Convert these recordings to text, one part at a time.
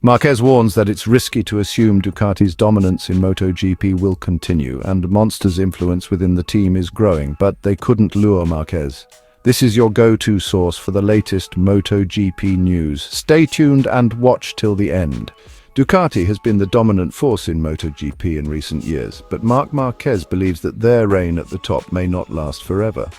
Marquez warns that it's risky to assume Ducati's dominance in MotoGP will continue, and Monster's influence within the team is growing, but they couldn't lure Marquez. This is your go-to source for the latest MotoGP news. Stay tuned and watch till the end. Ducati has been the dominant force in MotoGP in recent years, but Marc Marquez believes that their reign at the top may not last forever.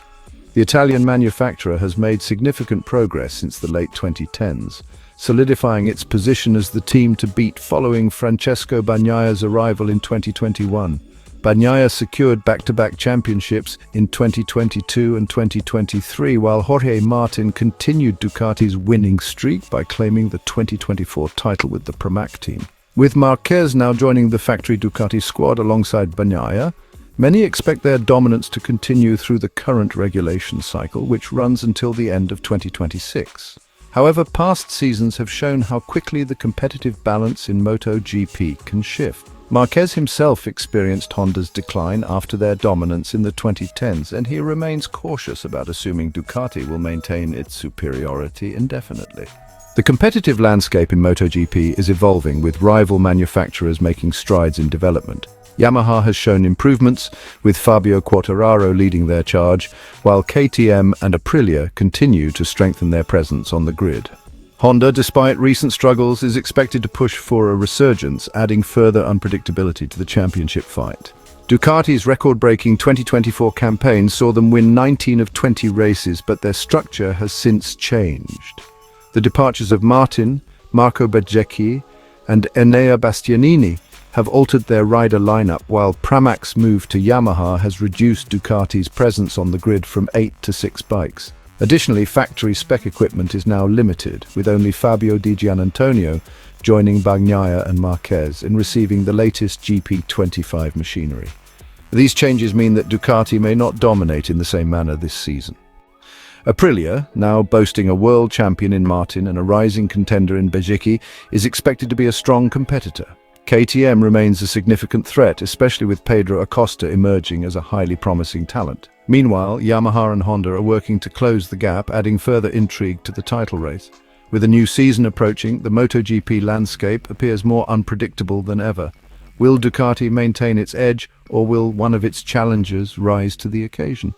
The Italian manufacturer has made significant progress since the late 2010s, solidifying its position as the team to beat following Francesco Bagnaia's arrival in 2021. Bagnaia secured back-to-back championships in 2022 and 2023, while Jorge Martin continued Ducati's winning streak by claiming the 2024 title with the Pramac team. With Marquez now joining the factory Ducati squad alongside Bagnaia, many expect their dominance to continue through the current regulation cycle, which runs until the end of 2026. However, past seasons have shown how quickly the competitive balance in MotoGP can shift. Marquez himself experienced Honda's decline after their dominance in the 2010s, and he remains cautious about assuming Ducati will maintain its superiority indefinitely. The competitive landscape in MotoGP is evolving, with rival manufacturers making strides in development. Yamaha has shown improvements, with Fabio Quartararo leading their charge, while KTM and Aprilia continue to strengthen their presence on the grid. Honda, despite recent struggles, is expected to push for a resurgence, adding further unpredictability to the championship fight. Ducati's record-breaking 2024 campaign saw them win 19 of 20 races, but their structure has since changed. The departures of Martin, Marco Bezzecchi, and Enea Bastianini have altered their rider lineup, while Pramac's move to Yamaha has reduced Ducati's presence on the grid from 8 to 6 bikes. Additionally, factory spec equipment is now limited, with only Fabio Di Giannantonio joining Bagnaia and Marquez in receiving the latest GP25 machinery. These changes mean that Ducati may not dominate in the same manner this season. Aprilia, now boasting a world champion in Martin and a rising contender in Bezzecchi, is expected to be a strong competitor. KTM remains a significant threat, especially with Pedro Acosta emerging as a highly promising talent. Meanwhile, Yamaha and Honda are working to close the gap, adding further intrigue to the title race. With a new season approaching, the MotoGP landscape appears more unpredictable than ever. Will Ducati maintain its edge, or will one of its challengers rise to the occasion?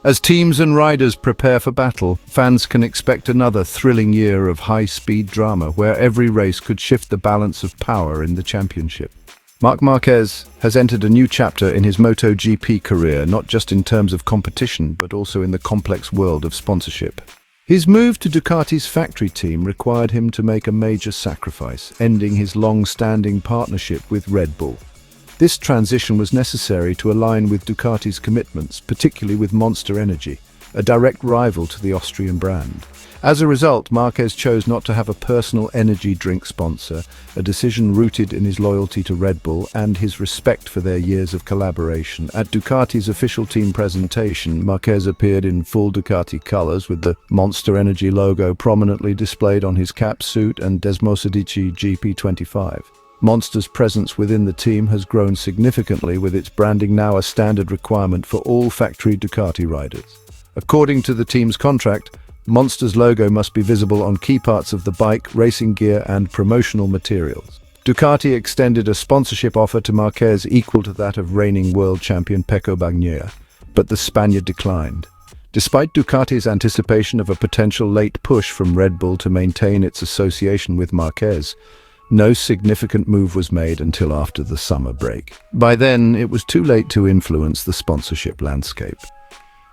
As teams and riders prepare for battle, fans can expect another thrilling year of high-speed drama where every race could shift the balance of power in the championship. Marc Marquez has entered a new chapter in his MotoGP career, not just in terms of competition, but also in the complex world of sponsorship. His move to Ducati's factory team required him to make a major sacrifice, ending his long-standing partnership with Red Bull. This transition was necessary to align with Ducati's commitments, particularly with Monster Energy, a direct rival to the Austrian brand. As a result, Marquez chose not to have a personal energy drink sponsor, a decision rooted in his loyalty to Red Bull and his respect for their years of collaboration. At Ducati's official team presentation, Marquez appeared in full Ducati colors, with the Monster Energy logo prominently displayed on his cap, suit and Desmosedici GP25. Monster's presence within the team has grown significantly, with its branding now a standard requirement for all factory Ducati riders. According to the team's contract, Monster's logo must be visible on key parts of the bike, racing gear and promotional materials. Ducati extended a sponsorship offer to Marquez equal to that of reigning world champion Pecco Bagnaia, but the Spaniard declined. Despite Ducati's anticipation of a potential late push from Red Bull to maintain its association with Marquez, no significant move was made until after the summer break. By then, it was too late to influence the sponsorship landscape.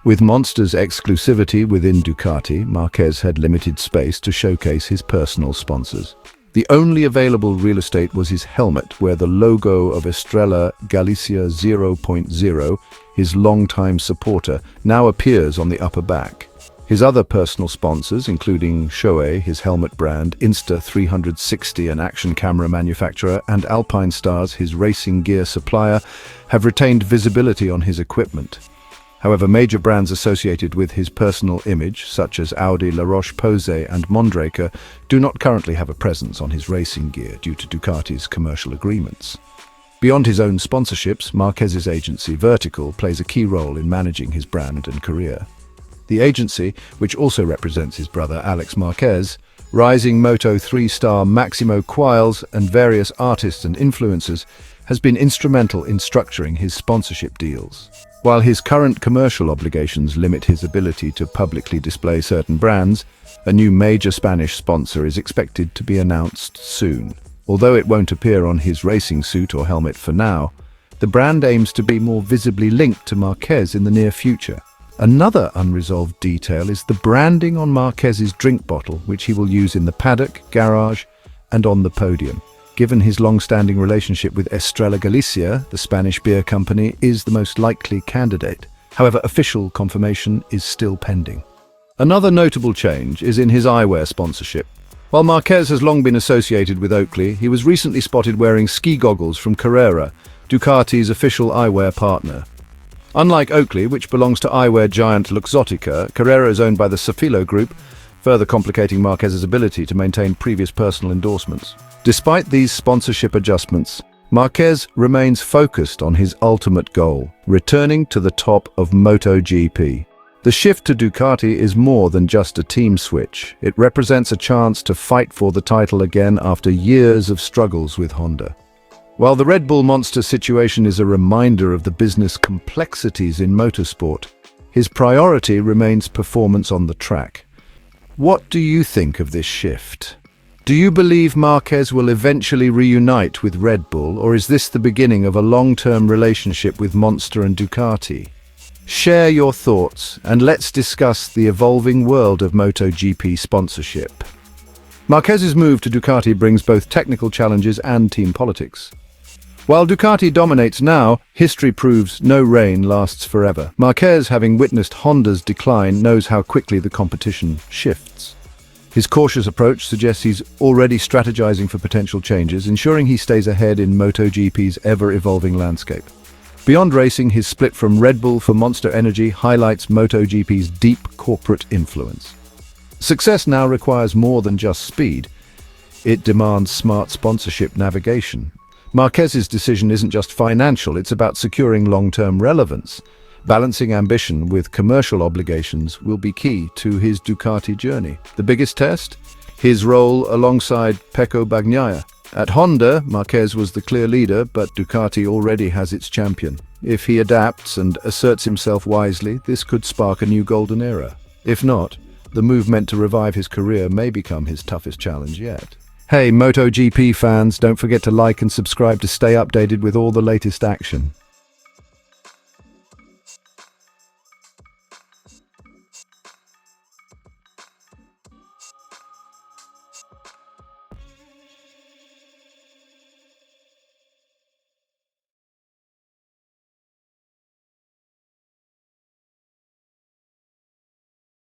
With Monster's exclusivity within Ducati, Marquez had limited space to showcase his personal sponsors. The only available real estate was his helmet, where the logo of Estrella Galicia 0.0, his longtime supporter, now appears on the upper back. His other personal sponsors, including Shoei, his helmet brand, Insta360, an action camera manufacturer, and Alpine Stars, his racing gear supplier, have retained visibility on his equipment. However, major brands associated with his personal image, such as Audi, La Roche-Posay and Mondraker, do not currently have a presence on his racing gear due to Ducati's commercial agreements. Beyond his own sponsorships, Marquez's agency, Vertical, plays a key role in managing his brand and career. The agency, which also represents his brother Alex Marquez, Rising Moto 3-star Maximo Quails and various artists and influencers has been instrumental in structuring his sponsorship deals. While his current commercial obligations limit his ability to publicly display certain brands, a new major Spanish sponsor is expected to be announced soon. Although it won't appear on his racing suit or helmet for now, the brand aims to be more visibly linked to Marquez in the near future. Another unresolved detail is the branding on Marquez's drink bottle, which he will use in the paddock, garage, and on the podium. Given his long-standing relationship with Estrella Galicia, the Spanish beer company is the most likely candidate. However, official confirmation is still pending. Another notable change is in his eyewear sponsorship. While Marquez has long been associated with Oakley, he was recently spotted wearing ski goggles from Carrera, Ducati's official eyewear partner. Unlike Oakley, which belongs to eyewear giant Luxottica, Carrera is owned by the Safilo Group, further complicating Marquez's ability to maintain previous personal endorsements. Despite these sponsorship adjustments, Marquez remains focused on his ultimate goal, returning to the top of MotoGP. The shift to Ducati is more than just a team switch. It represents a chance to fight for the title again after years of struggles with Honda. While the Red Bull Monster situation is a reminder of the business complexities in motorsport, his priority remains performance on the track. What do you think of this shift? Do you believe Marquez will eventually reunite with Red Bull, or is this the beginning of a long-term relationship with Monster and Ducati? Share your thoughts, and let's discuss the evolving world of MotoGP sponsorship. Marquez's move to Ducati brings both technical challenges and team politics. While Ducati dominates now, history proves no rain lasts forever. Marquez, having witnessed Honda's decline, knows how quickly the competition shifts. His cautious approach suggests he's already strategizing for potential changes, ensuring he stays ahead in MotoGP's ever-evolving landscape. Beyond racing, his split from Red Bull for Monster Energy highlights MotoGP's deep corporate influence. Success now requires more than just speed. It demands smart sponsorship navigation. Marquez's decision isn't just financial, it's about securing long-term relevance. Balancing ambition with commercial obligations will be key to his Ducati journey. The biggest test? His role alongside Pecco Bagnaia. At Honda, Marquez was the clear leader, but Ducati already has its champion. If he adapts and asserts himself wisely, this could spark a new golden era. If not, the move meant to revive his career may become his toughest challenge yet. Hey, MotoGP fans, don't forget to like and subscribe to stay updated with all the latest action.